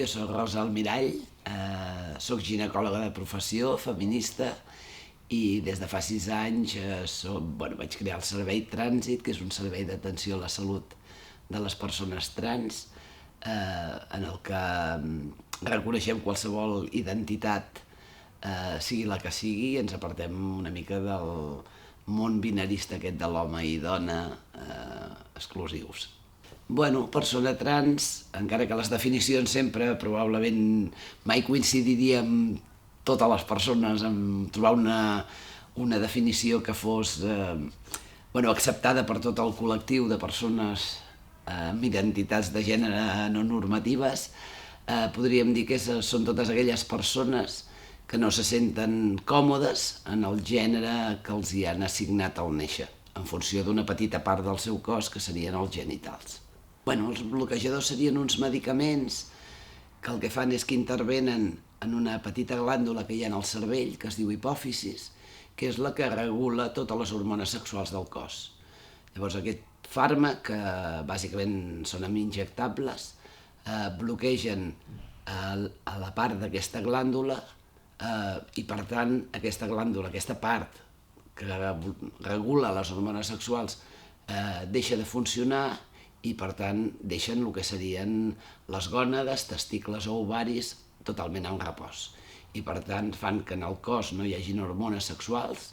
soc Rosa Almirall, soc ginecòloga de professió, feminista, i des de fa 6 anys vaig crear el Servei Trànsit, que és un servei d'atenció a la salut de les persones trans, en el que reconeixem qualsevol identitat, sigui la que sigui, i ens apartem una mica del món binarista aquest de l'home i dona exclusius. Persona trans, encara que les definicions sempre probablement mai coincidiria amb totes les persones, en trobar una definició que fos acceptada per tot el col·lectiu de persones amb identitats de gènere no normatives, podríem dir que són totes aquelles persones que no se senten còmodes en el gènere que els hi han assignat al néixer, en funció d'una petita part del seu cos que serien els genitals. Els bloquejadors serien uns medicaments que el que fan és que intervenen en una petita glàndula que hi ha al cervell, que es diu hipòfisis, que és la que regula totes les hormones sexuals del cos. Llavors aquest fàrmac, que bàsicament són injectables, bloquegen a la part d'aquesta glàndula i per tant aquesta glàndula, aquesta part que regula les hormones sexuals deixa de funcionar i per tant deixen el que serien les gònades, testicles o ovaris totalment en repòs. I per tant fan que en el cos no hi hagin hormones sexuals,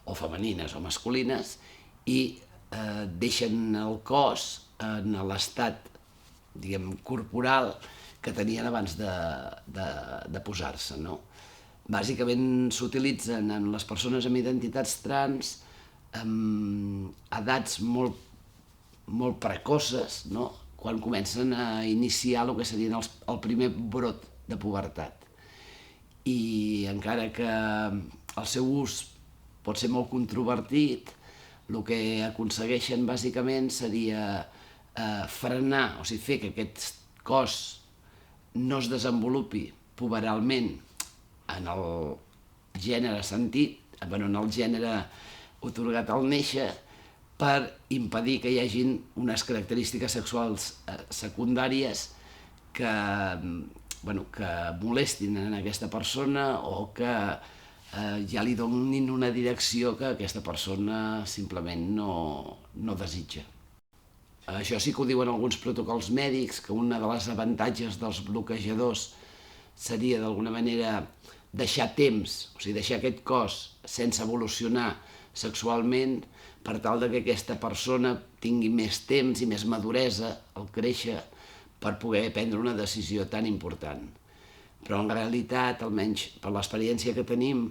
o femenines o masculines, i deixen el cos en l'estat, corporal que tenien abans de posar-se. Bàsicament s'utilitzen en les persones amb identitats trans amb edats molt precoces, quan comencen a iniciar el que serien el primer brot de pubertat. I encara que el seu ús pot ser molt controvertit, el que aconsegueixen bàsicament seria frenar, o sigui, fer que aquest cos no es desenvolupi puberalment en el gènere sentit, en el gènere atorgat al néixer, per impedir que hi hagin unes característiques sexuals secundàries que molestin en aquesta persona o que ja li donin una direcció que aquesta persona simplement no desitja. Això sí que ho diuen alguns protocols mèdics, que un dels avantatges dels bloquejadors seria d'alguna manera deixar temps, o sigui, deixar aquest cos sense evolucionar sexualment per tal que aquesta persona tingui més temps i més maduresa al créixer per poder prendre una decisió tan important. Però en realitat, almenys per l'experiència que tenim,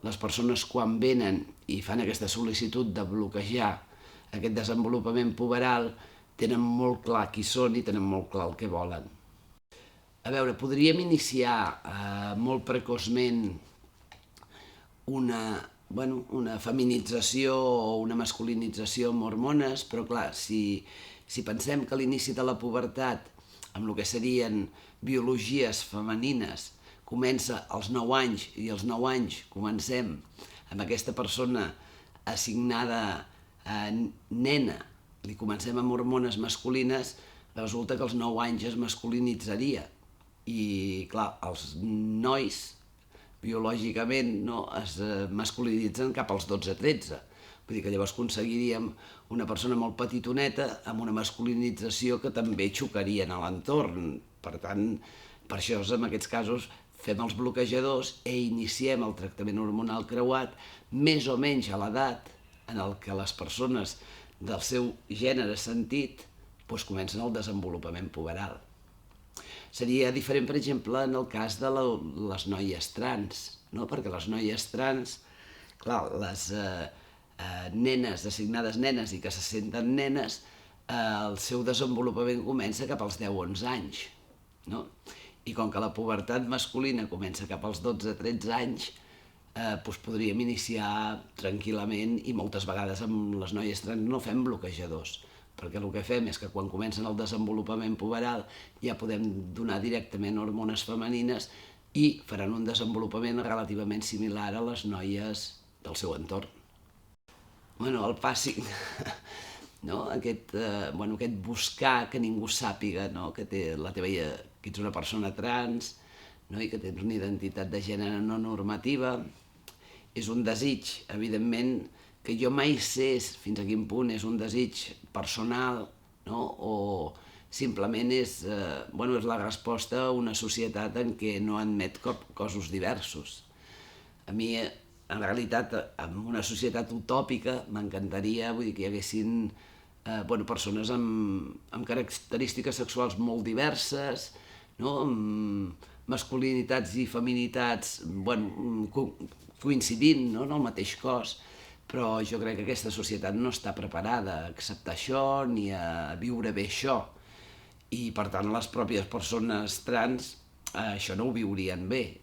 les persones quan venen i fan aquesta sol·licitud de bloquejar aquest desenvolupament puberal tenen molt clar qui són i tenen molt clar el que volen. A veure, podríem iniciar molt precoçment una feminització o una masculinització amb hormones, però clar, si pensem que a l'inici de la pubertat, amb el que serien biologies femenines, comença als 9 anys i als 9 anys comencem amb aquesta persona assignada nena, li comencem amb hormones masculines, resulta que als 9 anys es masculinitzaria. I clar, els nois biològicament es masculinitzen cap als 12-13. Vull dir que llavors aconseguiríem una persona molt petitoneta amb una masculinització que també xocarien a l'entorn. Per tant, per això en aquests casos fem els bloquejadors i iniciem el tractament hormonal creuat més o menys a l'edat en el que les persones del seu gènere sentit comencen el desenvolupament puberal. Seria diferent, per exemple, en el cas de les noies trans, perquè les noies trans, clar, les nenes assignades nenes i que se senten nenes, el seu desenvolupament comença cap als 10-11 anys. I com que la pubertat masculina comença cap als 12-13 anys, podríem iniciar tranquil·lament, i moltes vegades amb les noies trans no fem bloquejadors, perquè el que fem és que quan comencen el desenvolupament puberal ja podem donar directament hormones femenines i faran un desenvolupament relativament similar a les noies del seu entorn. El passing, aquest buscar que ningú sàpiga que té la teva que ets una persona trans, no? I que tens una identitat de gènere no normativa. És un desig, evidentment, que jo mai sé fins a quin punt és un desig personal, no? O simplement és la resposta a una societat en què no admet cossos diversos. A mi, en realitat, en una societat utòpica m'encantaria que hi haguessin persones amb característiques sexuals molt diverses, no? Amb masculinitats i feminitats coincidint, no? En el mateix cos, però jo crec que aquesta societat no està preparada a acceptar això ni a viure bé això, i per tant les pròpies persones trans això no ho viurien bé,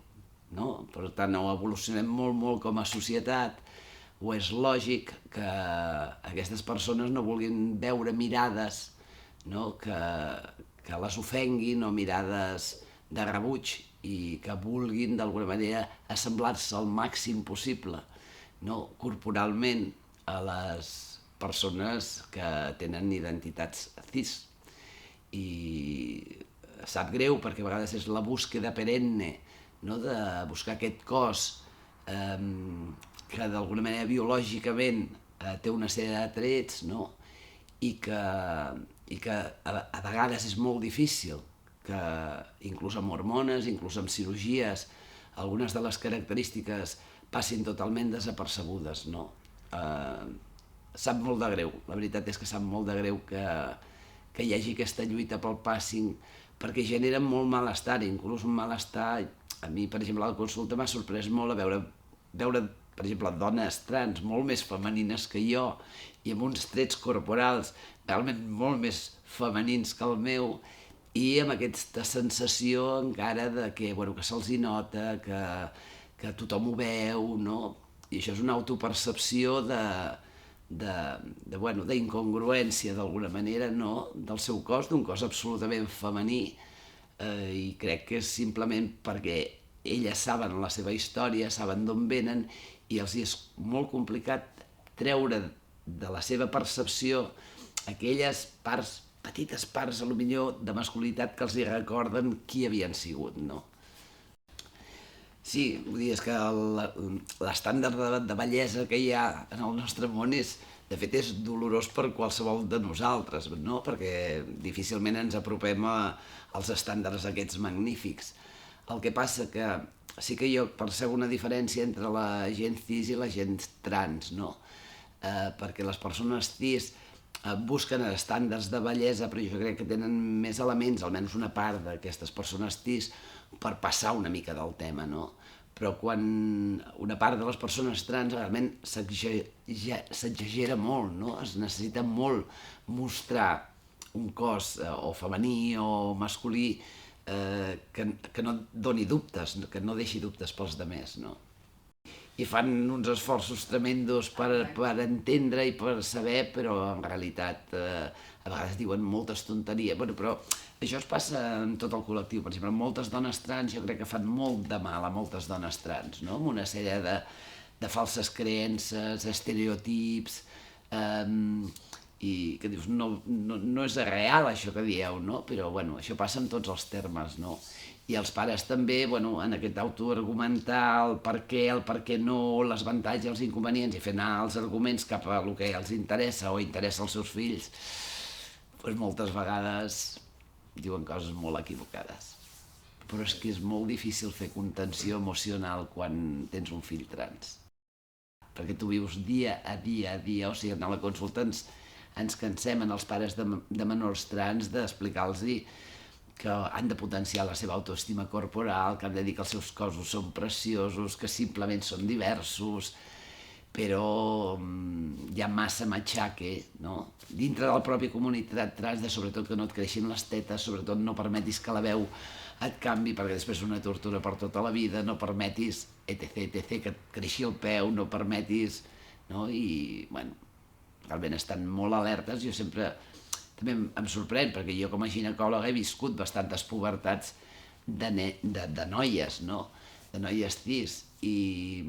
no? Per tant, ho evolucionem molt com a societat, o és lògic que aquestes persones no vulguin veure mirades, no? que les ofenguin, o mirades de rebuig, i que vulguin d'alguna manera assemblar-se al màxim possible, no? Corporalment, a les persones que tenen identitats cis. I sap greu perquè a vegades és la búsqueda perenne, no? De buscar aquest cos que d'alguna manera biològicament té una sèrie de trets, no? I que a vegades és molt difícil que inclús amb hormones, inclús amb cirurgies, algunes de les característiques passin totalment desapercebudes, no? Sap molt de greu, la veritat és que sap molt de greu que hi hagi aquesta lluita pel passing, perquè genera molt malestar, inclús un malestar. A mi, per exemple, a la consulta m'ha sorprès molt a veure, per exemple, dones trans molt més femenines que jo i amb uns trets corporals realment molt més femenins que el meu, i amb aquesta sensació encara de que se'ls hi nota, que tothom ho veu, no? I això és una autopercepció d'incongruència d'alguna manera, no? Del seu cos, d'un cos absolutament femení, i crec que és simplement perquè elles saben la seva història, saben d'on venen, i els és molt complicat treure de la seva percepció aquelles parts, petites parts, potser de masculinitat que els hi recorden qui havien sigut, no? Sí, vull dir, és que l'estàndard de bellesa que hi ha en el nostre món de fet, és dolorós per qualsevol de nosaltres, no? Perquè difícilment ens apropem als estàndards aquests magnífics. El que passa que sí que jo percebo una diferència entre la gent cis i la gent trans, no? Perquè les persones cis busquen estàndards de bellesa, però jo crec que tenen més elements, almenys una part d'aquestes persones cis, per passar una mica del tema, no? Però quan una part de les persones trans realment s'exagera molt, no? Es necessita molt mostrar un cos o femení o masculí que no doni dubtes, que no deixi dubtes pels demés, no? I fan uns esforços tremendos per entendre i per saber, però en realitat a vegades diuen moltes tonteries. Però això es passa en tot el col·lectiu. Per exemple, moltes dones trans jo crec que fan molt de mal a moltes dones trans, no? Amb una sèrie de falses creences, estereotips, i que dius, no és real això que dieu, no? Però això passa en tots els termes, no? I els pares també, en aquest autoargumentar el per què no, les avantatges, els inconvenients, i fer anar els arguments cap a el que els interessa o interessa als seus fills, moltes vegades diuen coses molt equivocades. Però és que és molt difícil fer contenció emocional quan tens un fill trans. Perquè tu vius dia a dia, o sigui, a la consulta ens cansem els pares de menors trans d'explicar-los que han de potenciar la seva autoestima corporal, que han de dir que els seus cossos són preciosos, que simplement són diversos, però hi ha massa matxaque, no? Dintre de la pròpia comunitat trans, sobretot que no et creixin les tetes, sobretot no permetis que la veu et canvi, perquè després és una tortura per tota la vida, no permetis, etc, que et creixi el peu, no permetis, no? I, realment estan molt alertes. Jo sempre també em sorprèn, perquè jo com a ginecòloga he viscut bastantes pubertats de noies, no? De noies cis, i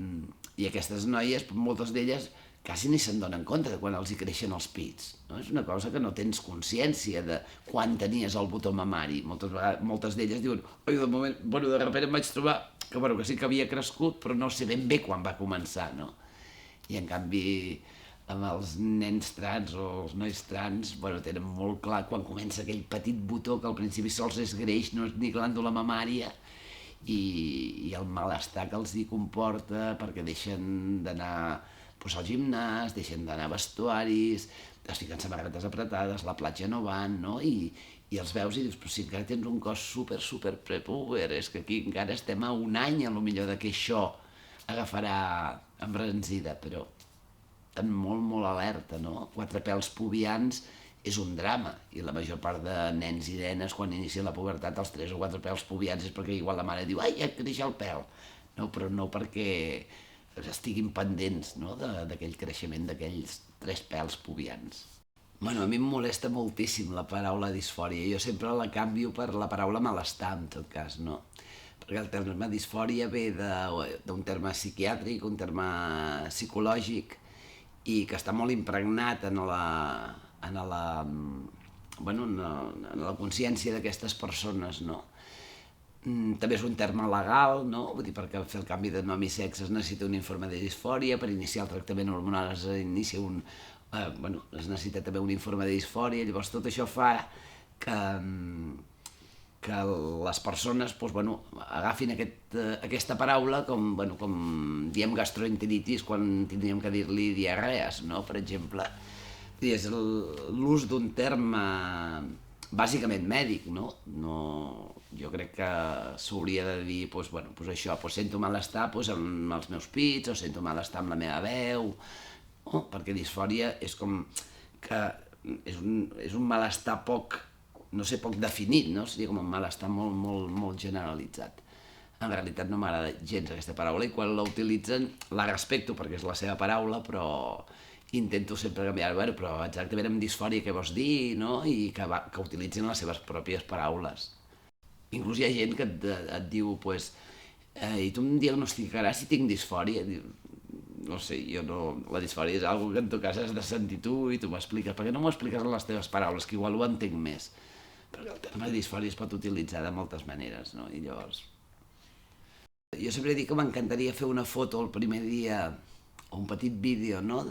aquestes noies, moltes d'elles, quasi ni se'n donen compte de quan els hi creixen els pits. No? És una cosa que no tens consciència de quan tenies el botó mamari. Moltes d'elles diuen, oi, de moment, bueno, de sobte em vaig trobar que, bueno, que sí que havia crescut, però no sé ben bé quan va començar, no? I en canvi, amb els nens trans o els nois trans, bueno, tenen molt clar quan comença aquell petit botó que al principi sols és greix, no és ni glàndula mamària, i el malestar que els hi comporta perquè deixen d'anar al gimnàs, deixen d'anar a vestuaris, es fiquen samarretes apretades, a la platja no van, no? I els veus i dius, però si encara tens un cos super prepúber, és que aquí encara estem a un any a lo millor de que això agafarà embranzida, però estan molt alerta, no? 4 pèls pubians és un drama, i la major part de nens i nenes quan inicien la pubertat els 3 o 4 pèls pubians és perquè igual la mare diu, ai, ja creix el pèl, no, però no perquè estiguin pendents, no? D'aquell creixement d'aquells 3 pèls pubians. Bueno, a mi em molesta moltíssim la paraula disfòria. Jo sempre la canvio per la paraula malestar, en tot cas, no? Perquè el terme disfòria ve d'un terme psiquiàtric, un terme psicològic, i que està molt impregnat en la consciència d'aquestes persones, no? També és un terme legal, no? Vull dir, perquè fer el canvi de nom i sexe es necessita un informe de disfòria, per iniciar el tractament hormonal es necessita també un informe de disfòria, llavors tot això fa que les persones agafin aquesta paraula com diem gastroenteritis quan tindríem que dir-li diarrees, no? Per exemple, és l'ús d'un terme bàsicament mèdic, no? Jo crec que s'hauria de dir, això, sento malestar amb els meus pits, o sento malestar amb la meva veu, no? Perquè disfòria és com que és un malestar poc definit, no? Seria com un malestar molt generalitzat. En realitat no m'agrada gens aquesta paraula, i quan la utilitzen la respecto perquè és la seva paraula, però intento sempre canviar-ho, però exactament amb disfòria què vols dir, no? I que utilitzin les seves pròpies paraules. Inclús hi ha gent que et diu, i tu em diagnosticaràs si tinc disfòria? No sé, la disfòria és una cosa que en tot cas has de sentir tu i tu m'expliques. Per què no m'ho expliques en les teves paraules, que igual ho entenc més? Perquè el terme disfòria es pot utilitzar de moltes maneres, no? I llavors... Jo sempre dic que m'encantaria fer una foto el primer dia, o un petit vídeo, no?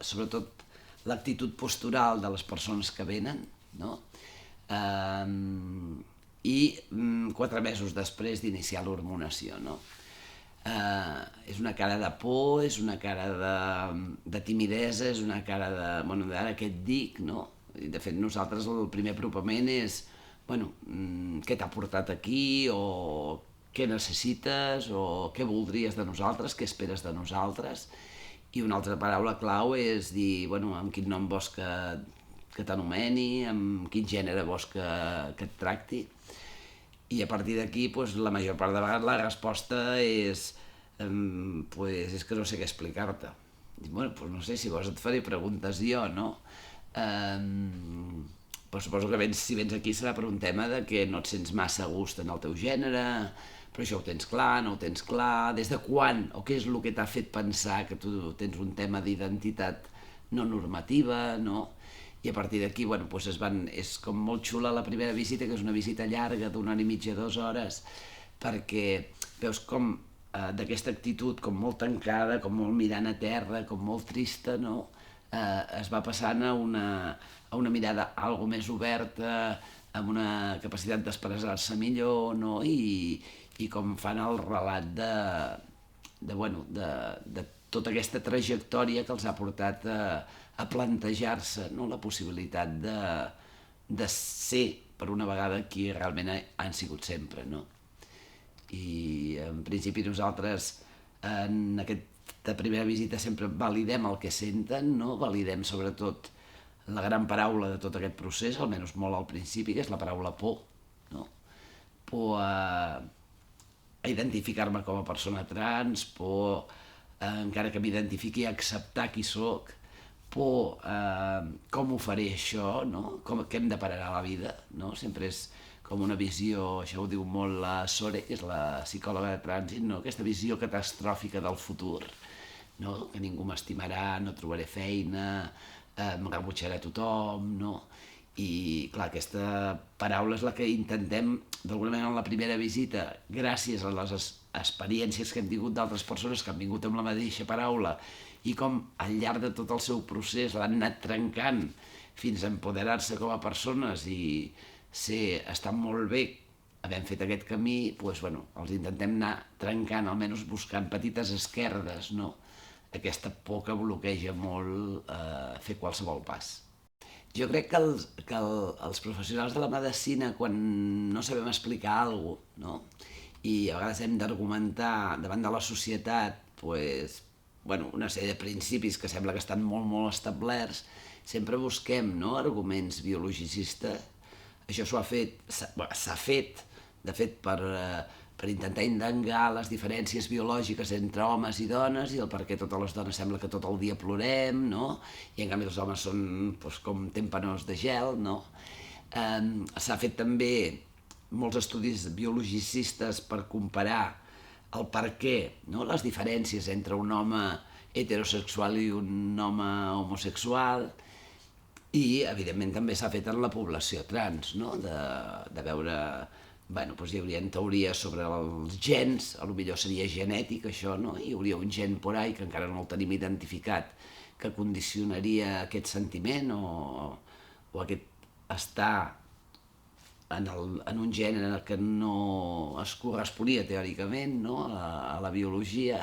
Sobretot l'actitud postural de les persones que venen, no? I 4 mesos després d'iniciar l'hormonació, no? És una cara de por, és una cara de timidesa, és una cara de, ara què et dic, no? I de fet nosaltres el primer apropament és, què t'ha portat aquí, o què necessites, o què voldries de nosaltres, què esperes de nosaltres, i una altra paraula clau és dir, amb quin nom vols que t'anomeni, amb quin gènere vols que et tracti, i a partir d'aquí, la major part de vegades la resposta és que no sé què explicar-te. No sé, si vols et faré preguntes jo, no? Suposo que si vens aquí serà per un tema de que no et sents massa a gust en el teu gènere, però això ho tens clar, no ho tens clar, des de quan, o què és el que t'ha fet pensar que tu tens un tema d'identitat no normativa, no? I a partir d'aquí, és com molt xula la primera visita, que és una visita llarga d'1 hora i mitja, 2 hores, perquè veus com d'aquesta actitud com molt tancada, com molt mirant a terra, com molt trista, no? Es va passant a una mirada algo més oberta, amb una capacitat d'expressar-se millor, no? I com fan el relat de tota aquesta trajectòria que els ha portat a plantejar-se, no? La possibilitat de ser, per una vegada, qui realment han sigut sempre, no? I en principi nosaltres en aquesta primera visita sempre validem el que senten, no? Validem sobretot la gran paraula de tot aquest procés, almenys molt al principi, que és la paraula por, no? Por a identificar-me com a persona trans, por, encara que m'identifiqui, a acceptar qui soc, por com ho faré això, no? Què em depararà la vida, no? Sempre és com una visió, això ho diu molt la Sore, que és la psicòloga de trànsit, no? Aquesta visió catastròfica del futur, no? Que ningú m'estimarà, no trobaré feina, em rebutjarà tothom, no? I, clar, aquesta paraula és la que intentem, d'alguna manera, en la primera visita, gràcies a les experiències que hem tingut d'altres persones que han vingut amb la mateixa paraula i com al llarg de tot el seu procés l'han anat trencant fins a empoderar-se com a persones i estar molt bé havent fet aquest camí, doncs, bueno, els intentem anar trencant, almenys buscant petites esquerdes, no? Aquesta por que bloqueja molt fer qualsevol pas. Jo crec que els professionals de la medicina, quan no sabem explicar alguna cosa, no? I a vegades hem d'argumentar davant de la societat pues, bueno, una sèrie de principis que sembla que estan molt, molt establerts, sempre busquem, no?, arguments biologicistes. Això s'ha fet, de fet, per intentar indagar les diferències biològiques entre homes i dones i el per què totes les dones sembla que tot el dia plorem, no? I en canvi els homes són doncs, com tèmpanos de gel, no? S'ha fet també molts estudis biologicistes per comparar el per què, no? Les diferències entre un home heterosexual i un home homosexual, i, evidentment, també s'ha fet en la població trans, no? De veure... Bueno, doncs hi hauria teories sobre els gens, potser seria genètic això, no? Hi hauria un gen por ahí que encara no el tenim identificat, que condicionaria aquest sentiment o aquest estar en un gènere que no es corresponia teòricament, no? A la biologia.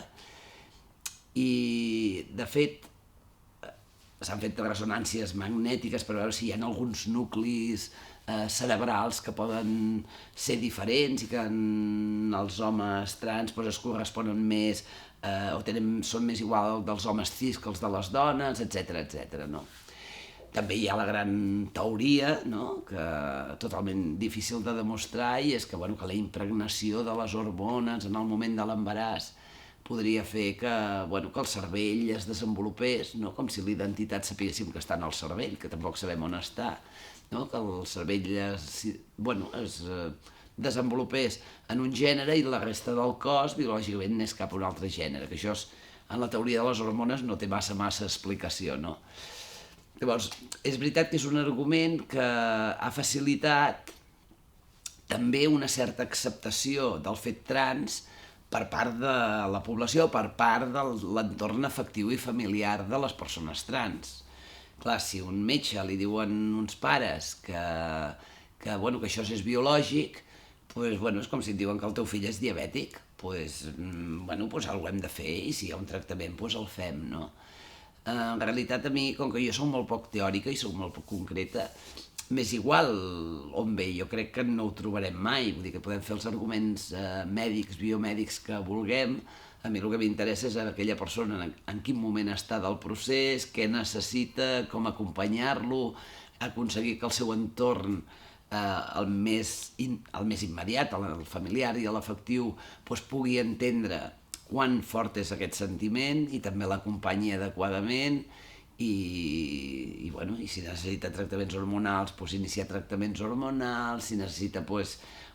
I, de fet, s'han fet ressonàncies magnètiques per veure si hi ha alguns nuclis cerebrals que poden ser diferents i que en els homes trans es corresponen més o són més igual dels homes cis que els de les dones, etc. No? També hi ha la gran teoria, no?, que totalment difícil de demostrar, i és que, bueno, que la impregnació de les hormones en el moment de l'embaràs podria fer que, bueno, que el cervell es desenvolupés, no? Com si l'identitat sapiguéssim que està en el cervell, que tampoc sabem on està, no? Que el cervell es desenvolupés en un gènere i la resta del cos biològicament anés cap a un altre gènere, que això en la teoria de les hormones no té massa explicació, no? Llavors, és veritat que és un argument que ha facilitat també una certa acceptació del fet trans per part de la població, per part de l'entorn afectiu i familiar de les persones trans. Clar, si a un metge li diuen uns pares que això és biològic, és com si et diuen que el teu fill és diabètic. Alguna hem de fer, i si hi ha un tractament, el fem, no? En realitat, a mi, com que jo soc molt poc teòrica i soc molt poc concreta, m'és igual on ve, jo crec que no ho trobarem mai, vull dir que podem fer els arguments mèdics, biomèdics que vulguem. A mi el que m'interessa és aquella persona en quin moment està del procés, què necessita, com acompanyar-lo, aconseguir que el seu entorn, el més immediat, el familiar i l'afectiu, pugui entendre quan fort és aquest sentiment i també l'acompanyi adequadament i si necessita tractaments hormonals, iniciar tractaments hormonals, si necessita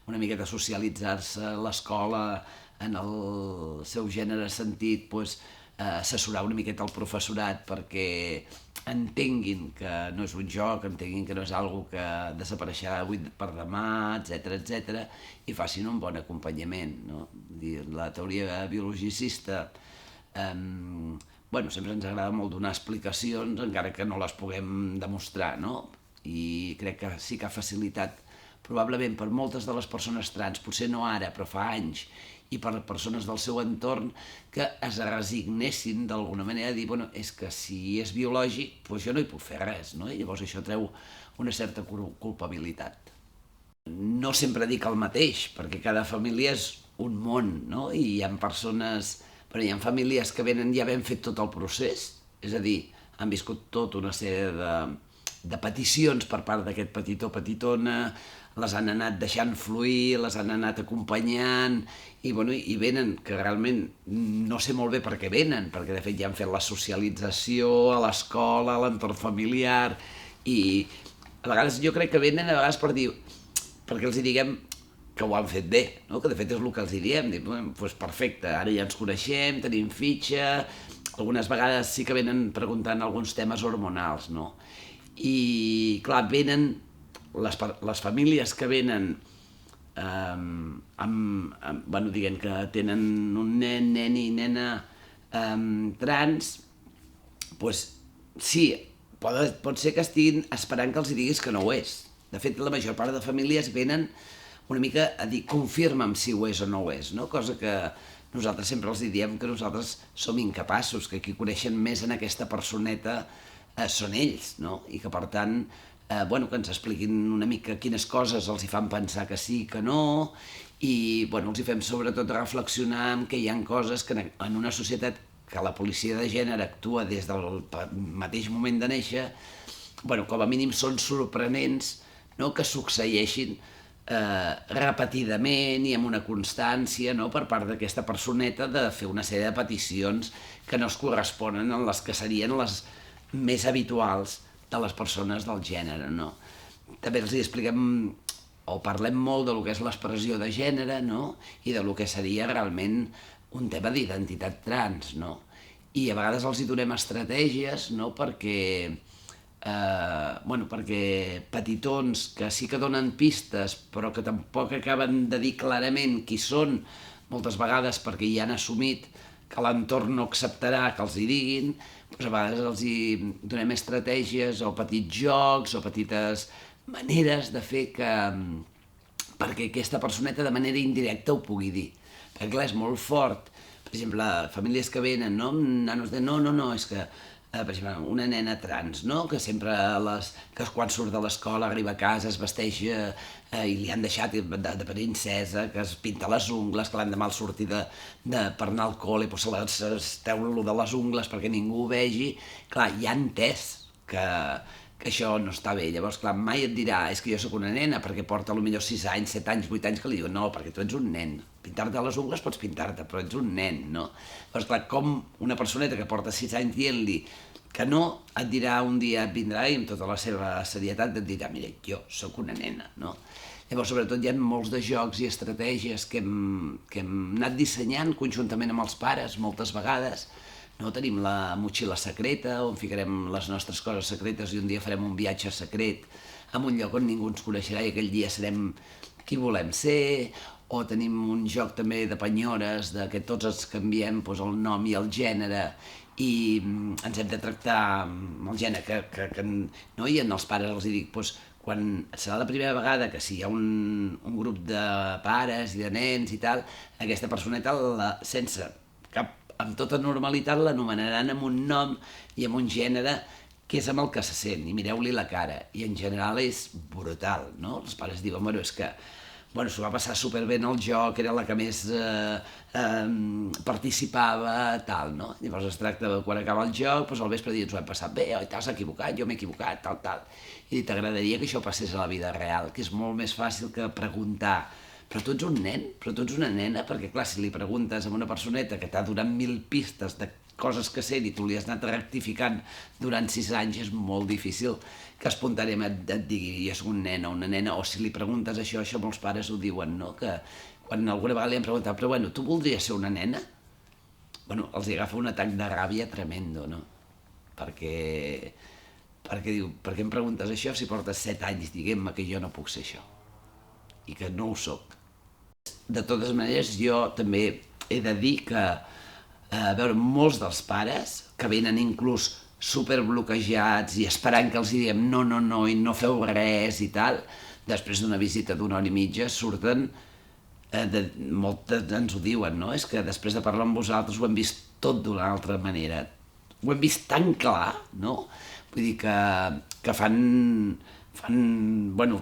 una miqueta socialitzar-se a l'escola en el seu gènere sentit, assessorar una miqueta el professorat perquè entenguin que no és un joc, entenguin que no és una cosa que desapareixerà avui per demà, etc., i facin un bon acompanyament, no? La teoria biologicista sempre ens agrada molt donar explicacions, encara que no les puguem demostrar, no? I crec que sí que ha facilitat, probablement per moltes de les persones trans, potser no ara, però fa anys, i per persones del seu entorn, que es resignessin d'alguna manera a dir, és que si és biològic, jo no hi puc fer res, no? I llavors això treu una certa culpabilitat. No sempre dic el mateix, perquè cada família és un món, no? I hi ha persones... hi ha famílies que venen ja havent fet tot el procés, és a dir, han viscut tota una sèrie de peticions per part d'aquest petitó o petitona, les han anat deixant fluir, les han anat acompanyant, i venen, que realment no sé molt bé per què venen, perquè de fet ja han fet la socialització a l'escola, a l'entorn familiar, i a vegades jo crec que venen perquè els hi diguem que ho han fet bé, no? Que de fet és el que els hi diem, perfecte, ara ja ens coneixem, tenim fitxa, algunes vegades sí que venen preguntant alguns temes hormonals, no? I, clar, venen les famílies que venen bueno, diguem que tenen un nen i nena trans, doncs sí, pot ser que estiguin esperant que els diguis que no ho és. De fet, la major part de famílies venen una mica a dir confirma'm si ho és o no ho és, no? Cosa que nosaltres sempre els diem que nosaltres som incapaços, que qui coneixen més en aquesta personeta són ells, no? I que per tant, bueno, que ens expliquin una mica quines coses els hi fan pensar que sí, que no, i bueno, els hi fem sobretot reflexionar en que hi ha coses que en una societat que la policia de gènere actua des del mateix moment de néixer, bueno, com a mínim són sorprenents, no?, que succeeixin repetidament i amb una constància, no?, per part d'aquesta personeta de fer una sèrie de peticions que no es corresponen amb les que serien les més habituals de les persones del gènere, no? També els expliquem o parlem molt del que és l'expressió de gènere, no?, i del que seria realment un tema d'identitat trans, no? I a vegades els hi donem estratègies, no?, perquè petitons que sí que donen pistes però que tampoc acaben de dir clarament qui són, moltes vegades perquè ja han assumit que l'entorn no acceptarà que els hi diguin, doncs a vegades els hi donem estratègies o petits jocs o petites maneres de fer perquè aquesta personeta de manera indirecta ho pugui dir. Perquè clar, és molt fort. Per exemple, famílies que venen, no? Nanos de no, és que per exemple, una nena trans, no?, que sempre que quan surt de l'escola arriba a casa, es vesteix i li han deixat de princesa, que es pinta les ungles, que l'endemà al sortir per anar al col·le es treu lo de les ungles perquè ningú ho vegi. Clar, ja ha entès que això no està bé. Llavors, clar, mai et dirà és que jo sóc una nena, perquè porta potser 6 anys, 7 anys, 8 anys, que li diuen no, perquè tu ets un nen. Pintar-te les ungles pots pintar-te, però ets un nen, no? Llavors, clar, com una personeta que porta 6 anys dient-li que no, et dirà un dia, et vindrà i amb tota la seva serietat et dirà mira, jo sóc una nena, no? Llavors, sobretot, hi ha molts de jocs i estratègies que hem anat dissenyant conjuntament amb els pares moltes vegades. No? Tenim la motxilla secreta, on ficarem les nostres coses secretes i un dia farem un viatge secret a un lloc on ningú ens coneixerà i aquell dia serem qui volem ser, o tenim un joc també de penyores, que tots ens canviem el nom i el gènere i ens hem de tractar amb el gènere no? I als pares els dic, quan serà la primera vegada que si hi ha un grup de pares i de nens i tal, aquesta personeta sense amb tota normalitat l'anomenaran amb un nom i amb un gènere que és amb el que se sent, i mireu-li la cara, i en general és brutal, no? Els pares diuen, és que s'ho va passar superbé en el joc, era la que més participava, tal, no? Llavors es tracta de quan acaba el joc, al vespre ens ho hem passat bé, oi, t'has equivocat, jo m'he equivocat, tal. I t'agradaria que això passés a la vida real, que és molt més fàcil que preguntar però tu ets un nen, però tu ets una nena, perquè clar, si li preguntes a una personeta que t'ha donat 1000 pistes de coses que sent i tu li has anat rectificant durant 6 anys, és molt difícil que espontàniament et digui jo soc un nen o una nena, o si li preguntes això molts pares ho diuen, no? Que quan alguna vegada li han preguntat, però tu voldries ser una nena? Els agafa un atac de ràbia tremendo, no? Perquè diu, per què em preguntes això si portes 7 anys diguem-me que jo no puc ser això? I que no ho soc. De totes maneres, jo també he de dir que molts dels pares que venen inclús superbloquejats i esperant que els diguem no i no feu res i tal, després d'una visita d'una hora i mitja surten, moltes ens ho diuen, no? És que després de parlar amb vosaltres ho hem vist tot d'una altra manera. Ho hem vist tan clar, no? Vull dir que fan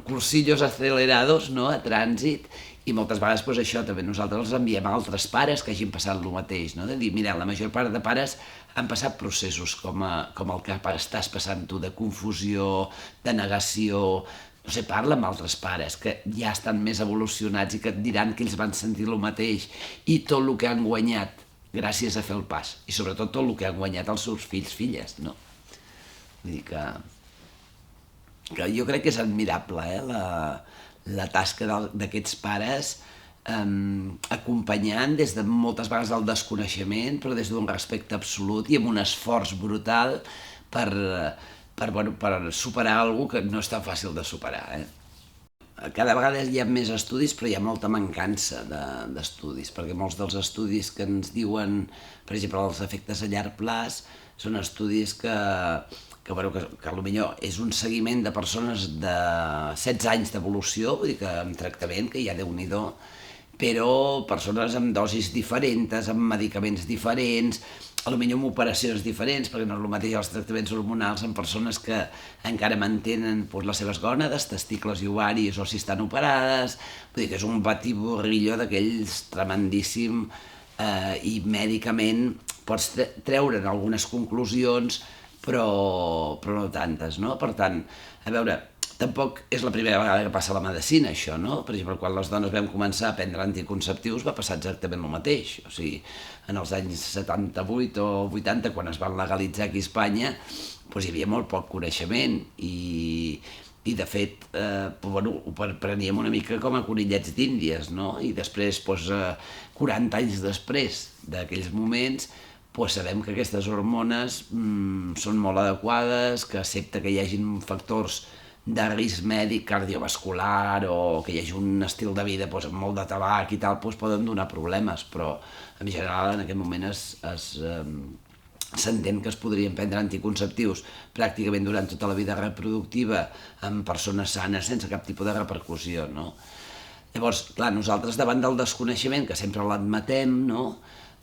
cursillos acelerados, no?, a trànsit, i moltes vegades això també nosaltres els enviem a altres pares que hagin passat el mateix, no? De dir, mira, la major part de pares han passat processos com el que estàs passant tu, de confusió, de negació, no sé, parla amb altres pares que ja estan més evolucionats i que et diran que ells van sentir el mateix i tot el que han guanyat gràcies a fer el pas, i sobretot tot el que han guanyat els seus fills, filles, no? Vull dir que jo crec que és admirable, la tasca d'aquests pares acompanyant des de moltes vegades el desconeixement, però des d'un respecte absolut i amb un esforç brutal per, per superar alguna que no és tan fàcil de superar. Cada vegada hi ha més estudis, però hi ha molta mancança d'estudis, perquè molts dels estudis que ens diuen, per exemple, els efectes a llarg plaç, són estudis que potser és un seguiment de persones de 16 anys d'evolució, vull dir que amb tractament, que ja Déu-n'hi-do, però persones amb dosis diferents, amb medicaments diferents, potser amb operacions diferents, perquè no és el mateix els tractaments hormonals en persones que encara mantenen les seves gònades, testicles i ovaris, o si estan operades, vull dir que és un batiborrillo d'aquells tremendíssim, i mèdicament pots treure'n algunes conclusions, però no tantes, no? Per tant, a veure, tampoc és la primera vegada que passa a la medicina, això, no? Per exemple, quan les dones vam començar a prendre anticonceptius va passar exactament el mateix. O sigui, en els anys 78 o 80, quan es van legalitzar aquí a Espanya, hi havia molt poc coneixement i de fet, ho preníem una mica com a conillets d'Índies, no? I després, 40 anys després d'aquells moments, sabem que aquestes hormones són molt adequades, que excepte que hi hagin factors de risc mèdic cardiovascular o que hi hagi un estil de vida amb molt de tabac i tal, poden donar problemes, però en general en aquest moment s'entén que es podrien prendre anticonceptius pràcticament durant tota la vida reproductiva en persones sanes sense cap tipus de repercussió, no? Llavors, clar, nosaltres davant del desconeixement, que sempre l'admetem, no?,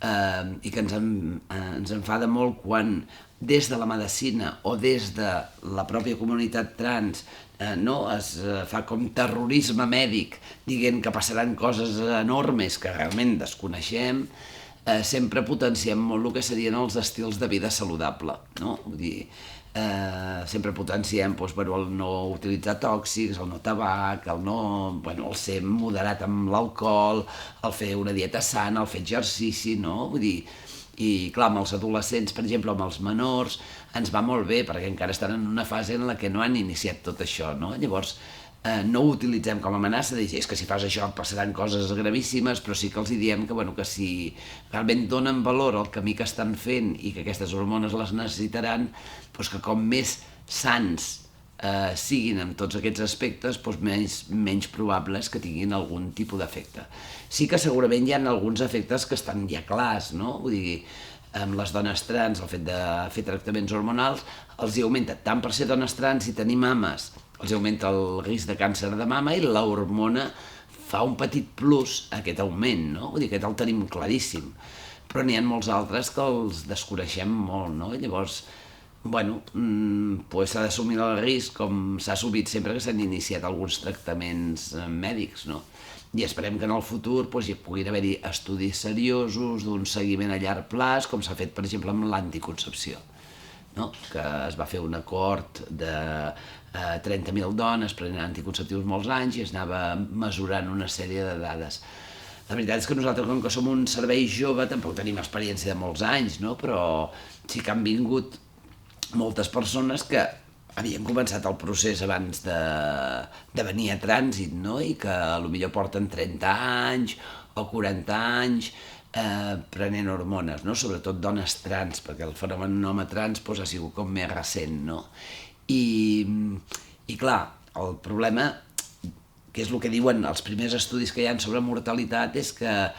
i que ens enfada molt quan des de la medicina o des de la pròpia comunitat trans es fa com terrorisme mèdic dient que passaran coses enormes que realment desconeixem, sempre potenciem molt el que serien els estils de vida saludable, no? Vull dir, sempre potenciem el no utilitzar tòxics, el no tabac, el ser moderat amb l'alcohol, el fer una dieta sana, el fer exercici, no? Vull dir, i clar, amb els adolescents, per exemple, amb els menors, ens va molt bé perquè encara estan en una fase en la que no han iniciat tot això, no? Llavors, no ho utilitzem com a amenaça de dir és que si fas això et passaran coses gravíssimes, però sí que els diem que si realment donen valor al camí que estan fent i que aquestes hormones les necessitaran, que com més sans siguin en tots aquests aspectes, menys probable és que tinguin algun tipus d'efecte. Sí que segurament hi ha alguns efectes que estan ja clars, no? Vull dir, amb les dones trans, el fet de fer tractaments hormonals, els hi augmenta tant per ser dones trans i tenir mames, els augmenta el risc de càncer de mama i l'hormona fa un petit plus a aquest augment, no? Vull dir, aquest el tenim claríssim, però n'hi ha molts altres que els desconeixem molt, no? Llavors, s'ha d'assumir el risc com s'ha assumit sempre que s'han iniciat alguns tractaments mèdics, no? I esperem que en el futur hi puguin haver-hi estudis seriosos d'un seguiment a llarg plaç, com s'ha fet, per exemple, amb l'anticoncepció, no? Que es va fer un acord de 30.000 dones prenent anticonceptius molts anys i es anava mesurant una sèrie de dades. La veritat és que nosaltres, com que som un servei jove, tampoc tenim experiència de molts anys, no? Però sí que han vingut moltes persones que havien començat el procés abans de venir a trànsit, no? I que potser porten 30 anys o 40 anys prenent hormones, no? Sobretot dones trans, perquè el fenomen home trans ha sigut com més recent, no? I clar, el problema, que és el que diuen els primers estudis que hi ha sobre mortalitat, és que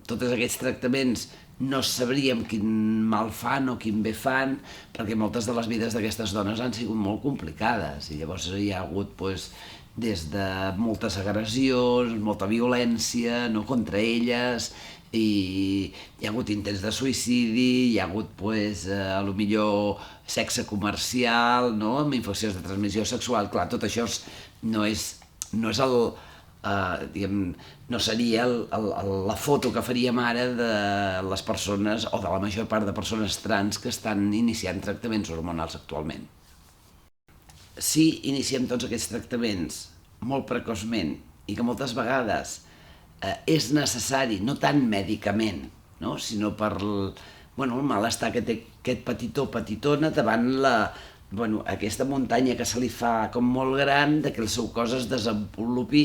tots aquests tractaments no sabríem quin mal fan o quin bé fan, perquè moltes de les vides d'aquestes dones han sigut molt complicades i llavors hi ha hagut des de moltes agressions, molta violència, no, contra elles, i hi ha hagut intents de suïcidi, hi ha hagut potser sexe comercial, no, amb infeccions de transmissió sexual. Clar, tot això no és no seria la foto que faríem ara de les persones o de la major part de persones trans que estan iniciant tractaments hormonals actualment. Si iniciem tots aquests tractaments molt precoçment i que moltes vegades és necessari, no tant mèdicament, no? Sinó per el malestar que té aquest petitó o petitona davant aquesta muntanya que se li fa com molt gran, que el seu cos es desenvolupi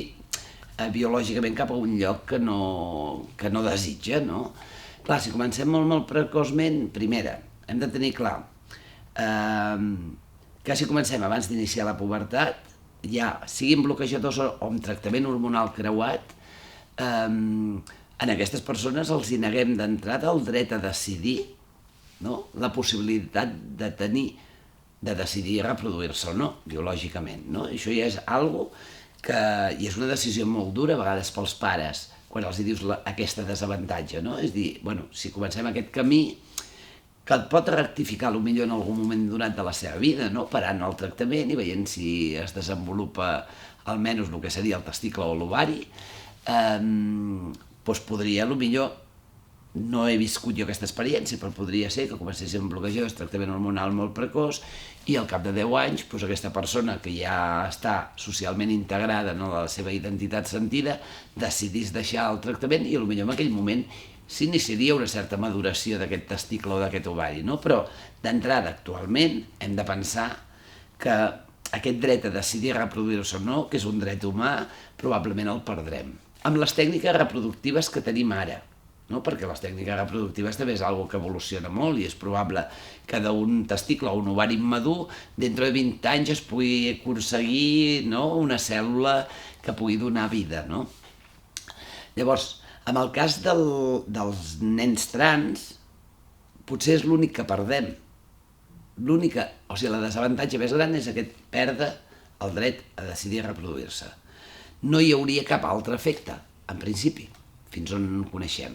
biològicament cap a un lloc que no desitja, no? Clar, si comencem molt precoçment, primera, hem de tenir clar que si comencem abans d'iniciar la pubertat, ja siguin bloquejadors o amb tractament hormonal creuat, en aquestes persones els hi neguem d'entrada el dret a decidir, no? La possibilitat de decidir reproduir-se o no, biològicament, no? Això ja és algo que, i és una decisió molt dura a vegades pels pares, quan els hi dius aquesta desavantatge, no? És dir, bueno, si comencem aquest camí, que et pot rectificar potser en algun moment donat de la seva vida, no? Parant el tractament i veient si es desenvolupa almenys el que seria el testicle o l'ovari, doncs podria, potser, no he viscut jo aquesta experiència, però podria ser que comencés amb bloquejadors, tractament hormonal molt precoç, i al cap de 10 anys doncs aquesta persona que ja està socialment integrada en la seva identitat sentida decidís deixar el tractament i potser en aquell moment s'iniciaria una certa maduració d'aquest testicle o d'aquest ovari, no? Però d'entrada, actualment, hem de pensar que aquest dret a decidir reproduir-se o no, que és un dret humà, probablement el perdrem. Amb les tècniques reproductives que tenim ara, no? Perquè les tècniques reproductives també és una que evoluciona molt i és probable que d'un testicle o un ovari immadur, dintre de 20 anys es pugui aconseguir, no? Una cèl·lula que pugui donar vida, no? Llavors, en el cas dels nens trans, potser és l'únic que perdem. La desavantatge més gran és aquest perdre el dret a decidir reproduir-se. No hi hauria cap altre efecte, en principi, fins on coneixem.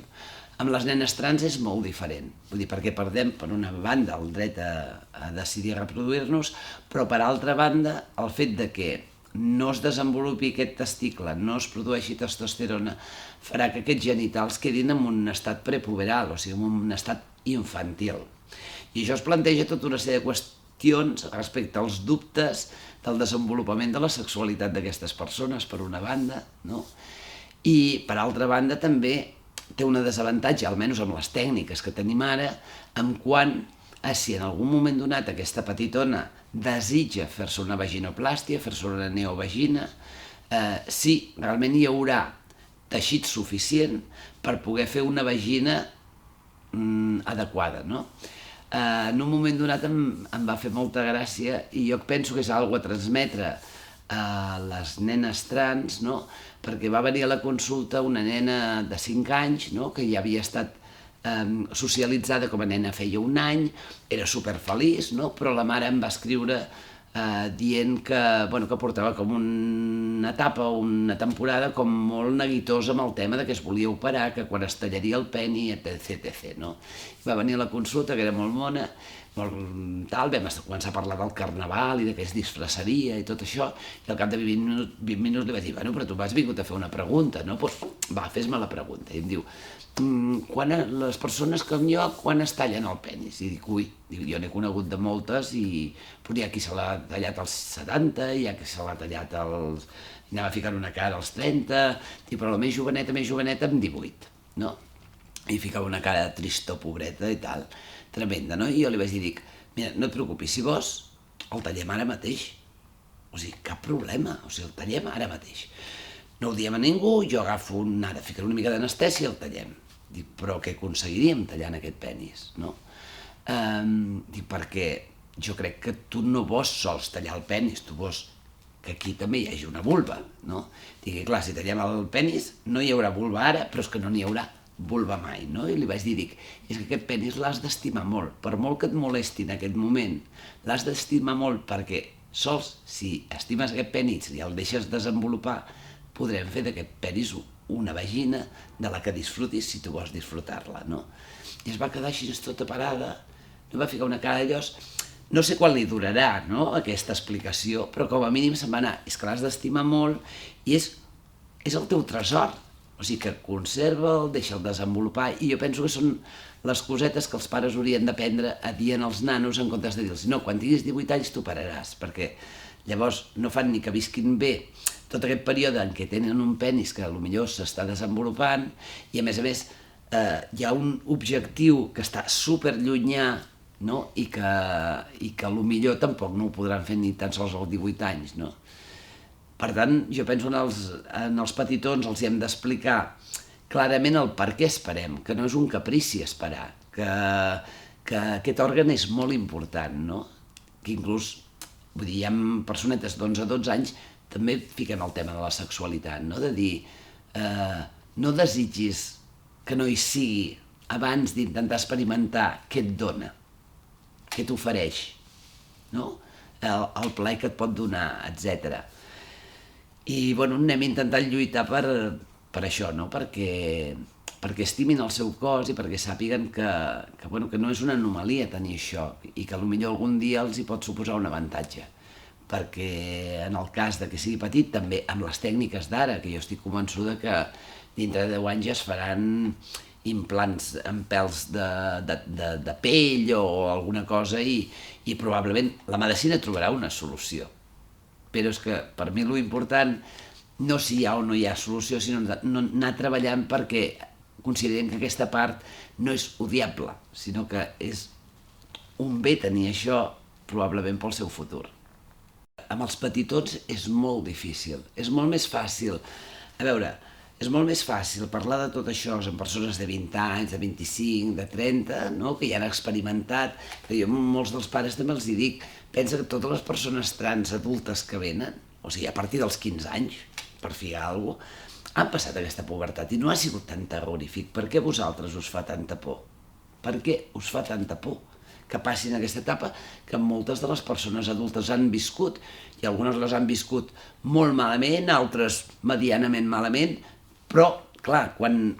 Amb les nenes trans és molt diferent, vull dir, perquè perdem, per una banda, el dret a decidir reproduir-nos, però per altra banda, el fet de que no es desenvolupi aquest testicle, no es produeixi testosterona, farà que aquests genitals quedin en un estat prepuberal, o sigui, en un estat infantil. I això es planteja tota una sèrie de qüestions respecte als dubtes del desenvolupament de la sexualitat d'aquestes persones, per una banda, no? I, per altra banda, també té una desavantatge, almenys amb les tècniques que tenim ara, en quant a si en algun moment donat aquesta petitona desitja fer-se una vaginoplàstia, fer-se una neovagina, si realment hi haurà teixit suficient per poder fer una vagina adequada, no? En un moment donat em va fer molta gràcia i jo penso que és alguna a transmetre a les nenes trans, no? Perquè va venir a la consulta una nena de 5 anys, no? Que ja havia estat socialitzada com a nena feia un any, era superfeliç, no? Però la mare em va escriure dient que portava com una etapa o una temporada com molt neguitosa amb el tema de que es volia operar, que quan es tallaria el peni, etc. No? Va venir a la consulta, que era molt mona, molt tal, vam començar a parlar del carnaval i de què es disfressaria i tot això, i al cap de 20 minuts li vaig dir, bueno, però tu m'has vingut a fer una pregunta, no? Doncs va, fes-me la pregunta. I em diu, les persones com jo, quan es tallen el penis? I dic, ui, jo n'he conegut de moltes i hi ha qui se l'ha tallat als 70, hi ha qui se l'ha tallat als... anava ficant una cara als 30, però la més joveneta amb 18, no? I ficava una cara tristó, pobreta i tal, tremenda, no? I jo li vaig dir, dic, mira, no et preocupis, si vols, el tallem ara mateix. O sigui, cap problema, o sigui, el tallem ara mateix. No ho diem a ningú, jo agafo ara, ficaré una mica d'anestèsia i el tallem. Dic, però què aconseguiríem tallant aquest penis, no? Dic, perquè jo crec que tu no vols sols tallar el penis, tu vols que aquí també hi hagi una vulva, no? Dic, clar, si tallem el penis no hi haurà vulva ara, però és que no n'hi haurà vulva mai, no? I li vaig dir, dic, és que aquest penis l'has d'estimar molt, per molt que et molesti en aquest moment, l'has d'estimar molt perquè sols si estimes aquest penis i el deixes desenvolupar, podrem fer d'aquest penis una vagina de la que disfrutis si tu vols disfrutar-la, no? I es va quedar així tota parada, no va ficar una cara de llos, no sé quan li durarà, no?, aquesta explicació, però com a mínim se'n va anar, és que l'has d'estimar molt i és el teu tresor, o sigui que conserva'l, deixa'l desenvolupar, i jo penso que són les cosetes que els pares haurien d'aprendre a dir als nanos en comptes de dir-los, no, quan tinguis 18 anys t'ho pararàs, perquè llavors no fan ni que visquin bé tot aquest període en què tenen un penis que potser s'està desenvolupant i a més hi ha un objectiu que està superllunyà, no? I que potser tampoc no ho podran fer ni tan sols als 18 anys, no? Per tant, jo penso en els petitons els hem d'explicar clarament el per què esperem, que no és un caprici esperar, que aquest òrgan és molt important, no? Que inclús, vull dir, hi ha personetes d'11 a 12 anys també fiquen el tema de la sexualitat, no? De dir, no desitgis que no hi sigui abans d'intentar experimentar què et dona, què t'ofereix, no? El plaer que et pot donar, etc. I, bueno, anem intentant lluitar per això, no? Perquè estimin el seu cos i perquè sàpiguen que no és una anomalia tenir això i que potser algun dia els hi pot suposar un avantatge. Perquè en el cas de que sigui petit, també amb les tècniques d'ara, que jo estic convençuda que dintre de 10 anys ja es faran implants amb pèls de pell o alguna cosa i probablement la medicina trobarà una solució. Però és que per mi l'important no si hi ha o no hi ha solució, sinó anar treballant perquè considerem que aquesta part no és odiable, sinó que és un bé tenir això probablement pel seu futur. Amb els petitons és molt difícil, és molt més fàcil. A veure, és molt més fàcil parlar de tot això amb persones de 20 anys, de 25, de 30, no? Que ja han experimentat, que jo a molts dels pares també els dic, pensa que totes les persones trans adultes que venen, o sigui, a partir dels 15 anys, per fiar alguna cosa, han passat aquesta pubertat i no ha sigut tan terrorífic. Per què a vosaltres us fa tanta por? Per què us fa tanta por que passin aquesta etapa que moltes de les persones adultes han viscut i algunes les han viscut molt malament, altres medianament malament, però, clar, quan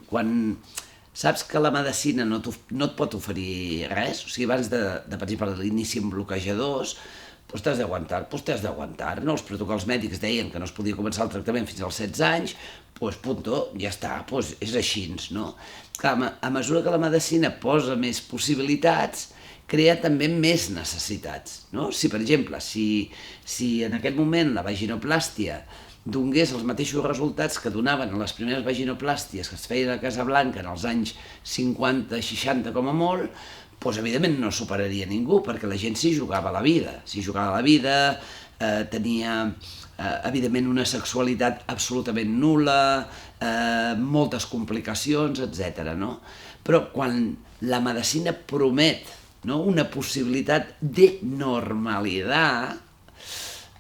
saps que la medicina no et pot oferir res, o sigui, abans de per exemple, l'inici amb bloquejadors, doncs t'has d'aguantar, no? Els protocols mèdics deien que no es podia començar el tractament fins als 16 anys, doncs punto, ja està, doncs és així, no? Clar, a mesura que la medicina posa més possibilitats, crea també més necessitats, no? Si, per exemple, si en aquest moment la vaginoplàstia donés els mateixos resultats que donaven les primeres vaginoplàsties que es feien a Casablanca en els anys 50-60 com a molt, doncs evidentment no superaria ningú, perquè la gent s'hi jugava la vida. S'hi jugava la vida, tenia evidentment una sexualitat absolutament nul·la, moltes complicacions, etc. No? Però quan la medicina promet, no, una possibilitat de normalitat,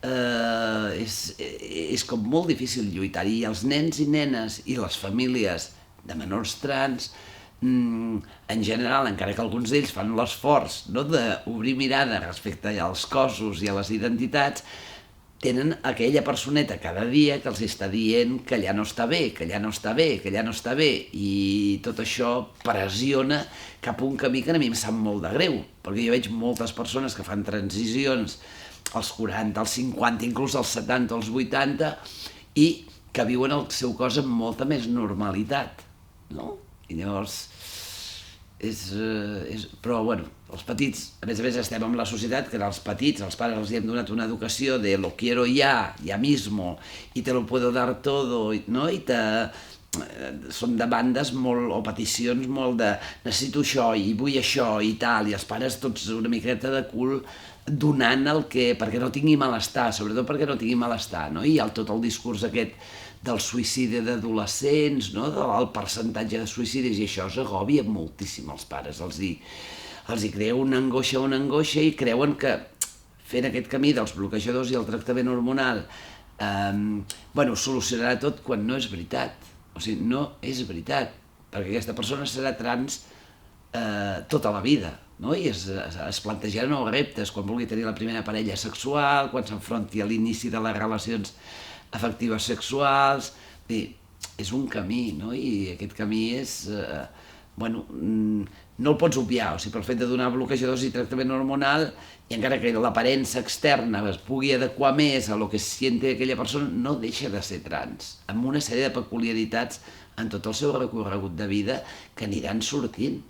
és com molt difícil lluitar-hi. I els nens i nenes i les famílies de menors trans, en general, encara que alguns d'ells fan l'esforç, no, d'obrir mirada respecte als cossos i a les identitats, tenen aquella personeta cada dia que els està dient que allà no està bé, que allà no està bé, que allà no està bé, i tot això pressiona cap a un camí que a mi em sap molt de greu, perquè jo veig moltes persones que fan transicions als 40, als 50, inclús als 70, als 80, i que viuen el seu cos amb molta més normalitat, no? I llavors, però bueno, els petits, a més estem en la societat que als petits, als pares els hem donat una educació de lo quiero ya mismo, y te lo puedo dar todo, no? I són demandes molt, o peticions molt de necessito això i vull això i tal, i els pares tots una miqueta de cul donant el que, perquè no tingui malestar, sobretot perquè no tingui malestar, no? I tot el discurs aquest del suïcidi d'adolescents, no? Del percentatge de suïcidis, i això els agòbia moltíssim als pares, els hi crea una angoixa i creuen que fent aquest camí dels bloquejadors i el tractament hormonal solucionarà tot, quan no és veritat. O sigui, no és veritat, perquè aquesta persona serà trans tota la vida, no? I es plantejaran nous reptes quan vulgui tenir la primera parella sexual, quan s'enfronti a l'inici de les relacions afectives sexuals. És un camí, no? I aquest camí és... no el pots obviar, o sigui, pel fet de donar bloquejadors i tractament hormonal, i encara que l'aparença externa es pugui adequar més a lo que siente aquella persona, no deixa de ser trans, amb una sèrie de peculiaritats en tot el seu recorregut de vida que aniran sortint.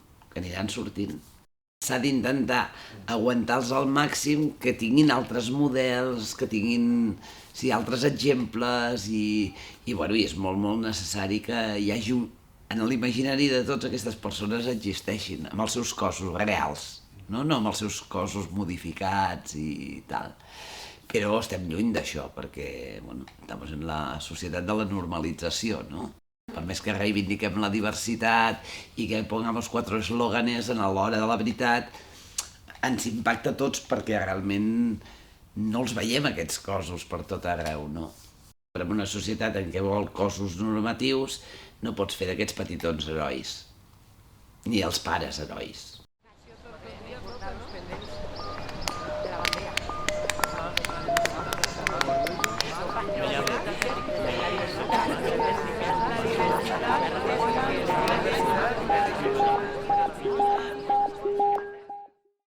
S'ha d'intentar aguantar-los al màxim, que tinguin altres models, que tinguin altres exemples, i és molt, molt necessari que hi hagi en l'imaginari de totes aquestes persones existeixin, amb els seus cossos reals, no amb els seus cossos modificats i tal. Però estem lluny d'això, perquè bueno, estem en la societat de la normalització, no? Per més que reivindiquem la diversitat i que pongamos quatre eslòganes a l'hora de la veritat, ens impacta a tots perquè realment no els veiem aquests cossos per tot arreu, no? Però en una societat en què vol cossos normatius no pots fer d'aquests petitons herois, ni els pares herois.